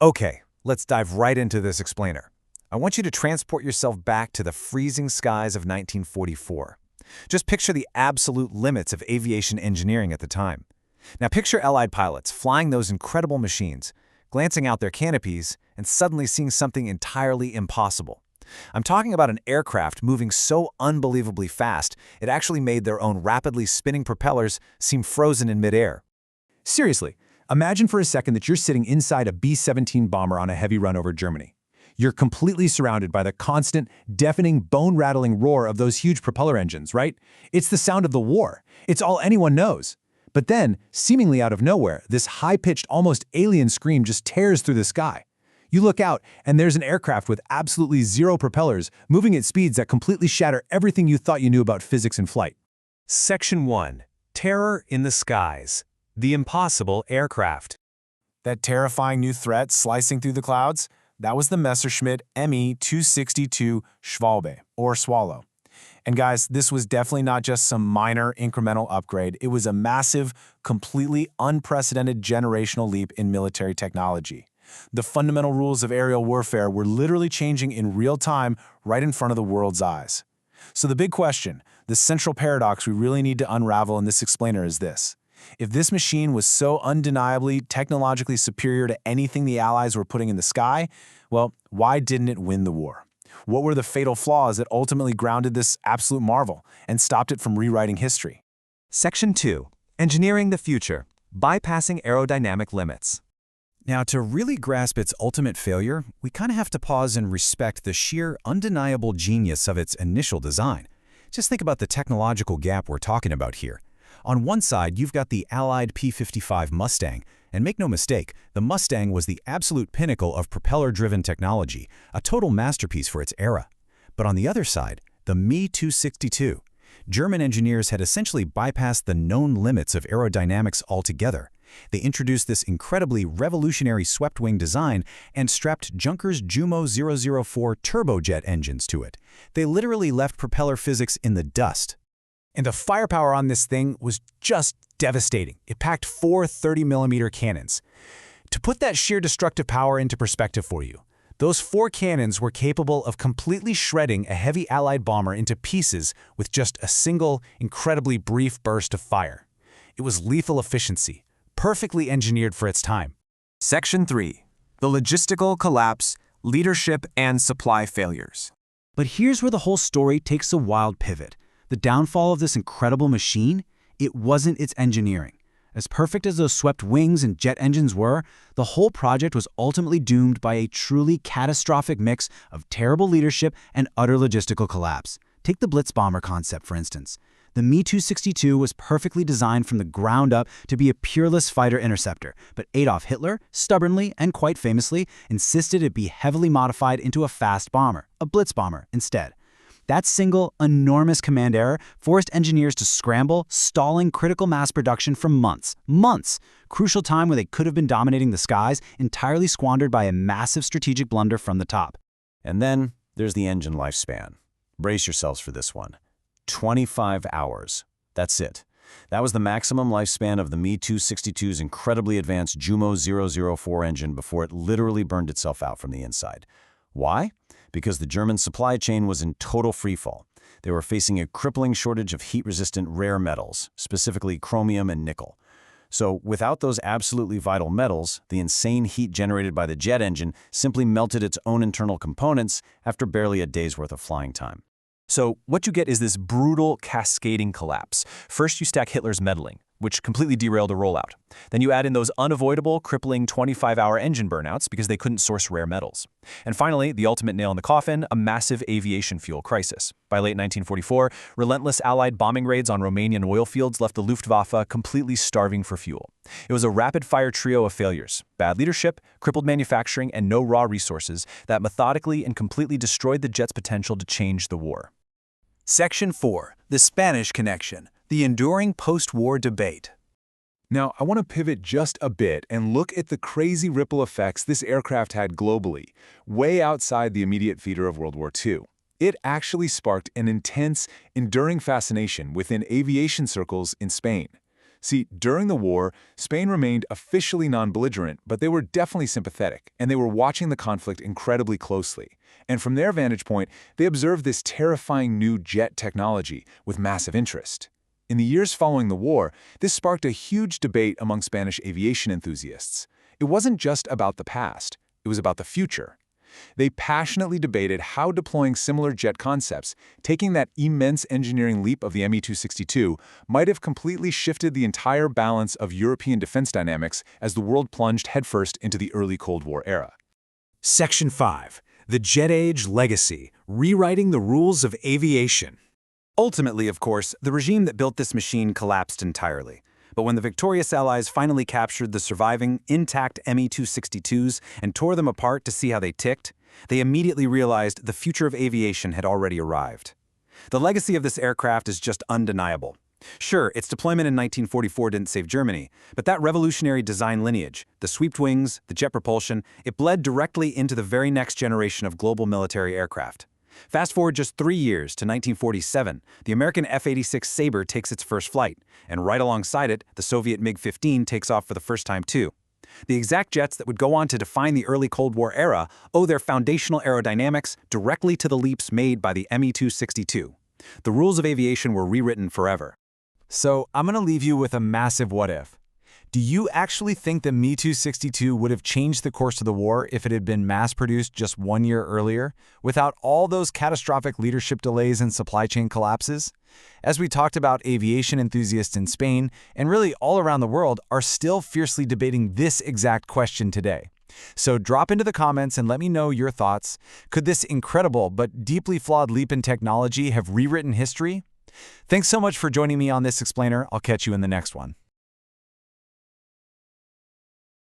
Okay, let's dive right into this explainer. I want you to transport yourself back to the freezing skies of 1944. Just picture the absolute limits of aviation engineering at the time. Now picture Allied pilots flying those incredible machines, glancing out their canopies, and suddenly seeing something entirely impossible. I'm talking about an aircraft moving so unbelievably fast, it actually made their own rapidly spinning propellers seem frozen in midair. Seriously, imagine for a second that you're sitting inside a B-17 bomber on a heavy run over Germany. You're completely surrounded by the constant, deafening, bone-rattling roar of those huge propeller engines, right? It's the sound of the war. It's all anyone knows. But then, seemingly out of nowhere, this high-pitched, almost alien scream just tears through the sky. You look out, and there's an aircraft with absolutely zero propellers, moving at speeds that completely shatter everything you thought you knew about physics in flight. Section 1. Terror in the Skies. The Impossible Aircraft. That terrifying new threat slicing through the clouds? That was the Messerschmitt Me 262 Schwalbe, or Swallow. And guys, this was definitely not just some minor incremental upgrade. It was a massive, completely unprecedented generational leap in military technology. The fundamental rules of aerial warfare were literally changing in real time right in front of the world's eyes. So the big question, the central paradox we really need to unravel in this explainer is this. If this machine was so undeniably technologically superior to anything the Allies were putting in the sky, well, why didn't it win the war? What were the fatal flaws that ultimately grounded this absolute marvel and stopped it from rewriting history? Section 2. Engineering the Future. Bypassing Aerodynamic Limits. Now, to really grasp its ultimate failure, we kind of have to pause and respect the sheer, undeniable genius of its initial design. Just think about the technological gap we're talking about here. On one side, you've got the Allied P-55 Mustang, and make no mistake, the Mustang was the absolute pinnacle of propeller-driven technology, a total masterpiece for its era. But on the other side, the Me 262. German engineers had essentially bypassed the known limits of aerodynamics altogether. They introduced this incredibly revolutionary swept-wing design and strapped Junkers Jumo 004 turbojet engines to it. They literally left propeller physics in the dust. And the firepower on this thing was just devastating. It packed 4 30mm cannons. To put that sheer destructive power into perspective for you, those 4 cannons were capable of completely shredding a heavy Allied bomber into pieces with just a single, incredibly brief burst of fire. It was lethal efficiency, perfectly engineered for its time. Section 3. The Logistical Collapse, Leadership and Supply Failures. But here's where the whole story takes a wild pivot. The downfall of this incredible machine? It wasn't its engineering. As perfect as those swept wings and jet engines were, the whole project was ultimately doomed by a truly catastrophic mix of terrible leadership and utter logistical collapse. Take the Blitz bomber concept, for instance. The Me 262 was perfectly designed from the ground up to be a peerless fighter interceptor, but Adolf Hitler, stubbornly and quite famously, insisted it be heavily modified into a fast bomber, a Blitz bomber, instead. That single, enormous command error forced engineers to scramble, stalling critical mass production for months, crucial time where they could have been dominating the skies, entirely squandered by a massive strategic blunder from the top. And then there's the engine lifespan. Brace yourselves for this one. 25 hours. That's it. That was the maximum lifespan of the Me 262's incredibly advanced Jumo 004 engine before it literally burned itself out from the inside. Why? Because the German supply chain was in total freefall. They were facing a crippling shortage of heat-resistant rare metals, specifically chromium and nickel. So without those absolutely vital metals, the insane heat generated by the jet engine simply melted its own internal components after barely a day's worth of flying time. So what you get is this brutal cascading collapse. First, you stack Hitler's meddling, which completely derailed the rollout. Then you add in those unavoidable, crippling 25-hour engine burnouts because they couldn't source rare metals. And finally, the ultimate nail in the coffin, a massive aviation fuel crisis. By late 1944, relentless Allied bombing raids on Romanian oil fields left the Luftwaffe completely starving for fuel. It was a rapid-fire trio of failures: bad leadership, crippled manufacturing, and no raw resources that methodically and completely destroyed the jet's potential to change the war. Section 4. The Spanish Connection. The Enduring Post-War Debate. Now, I want to pivot just a bit and look at the crazy ripple effects this aircraft had globally, way outside the immediate theater of World War II. It actually sparked an intense, enduring fascination within aviation circles in Spain. See, during the war, Spain remained officially non-belligerent, but they were definitely sympathetic, and they were watching the conflict incredibly closely. And from their vantage point, they observed this terrifying new jet technology with massive interest. In the years following the war, this sparked a huge debate among Spanish aviation enthusiasts. It wasn't just about the past, it was about the future. They passionately debated how deploying similar jet concepts, taking that immense engineering leap of the Me-262, might have completely shifted the entire balance of European defense dynamics as the world plunged headfirst into the early Cold War era. Section 5. The Jet Age Legacy, Rewriting the Rules of Aviation. Ultimately, of course, the regime that built this machine collapsed entirely. But when the victorious Allies finally captured the surviving, intact Me-262s and tore them apart to see how they ticked, they immediately realized the future of aviation had already arrived. The legacy of this aircraft is just undeniable. Sure, its deployment in 1944 didn't save Germany, but that revolutionary design lineage, the swept wings, the jet propulsion, it bled directly into the very next generation of global military aircraft. Fast forward just 3 years to 1947, the American F-86 Sabre takes its first flight, and right alongside it, the Soviet MiG-15 takes off for the first time too. The exact jets that would go on to define the early Cold War era owe their foundational aerodynamics directly to the leaps made by the Me-262. The rules of aviation were rewritten forever. So I'm going to leave you with a massive what-if. Do you actually think the Me-262 would have changed the course of the war if it had been mass-produced just 1 year earlier, without all those catastrophic leadership delays and supply chain collapses? As we talked about, aviation enthusiasts in Spain, and really all around the world, are still fiercely debating this exact question today. So drop into the comments and let me know your thoughts. Could this incredible but deeply flawed leap in technology have rewritten history? Thanks so much for joining me on this explainer. I'll catch you in the next one.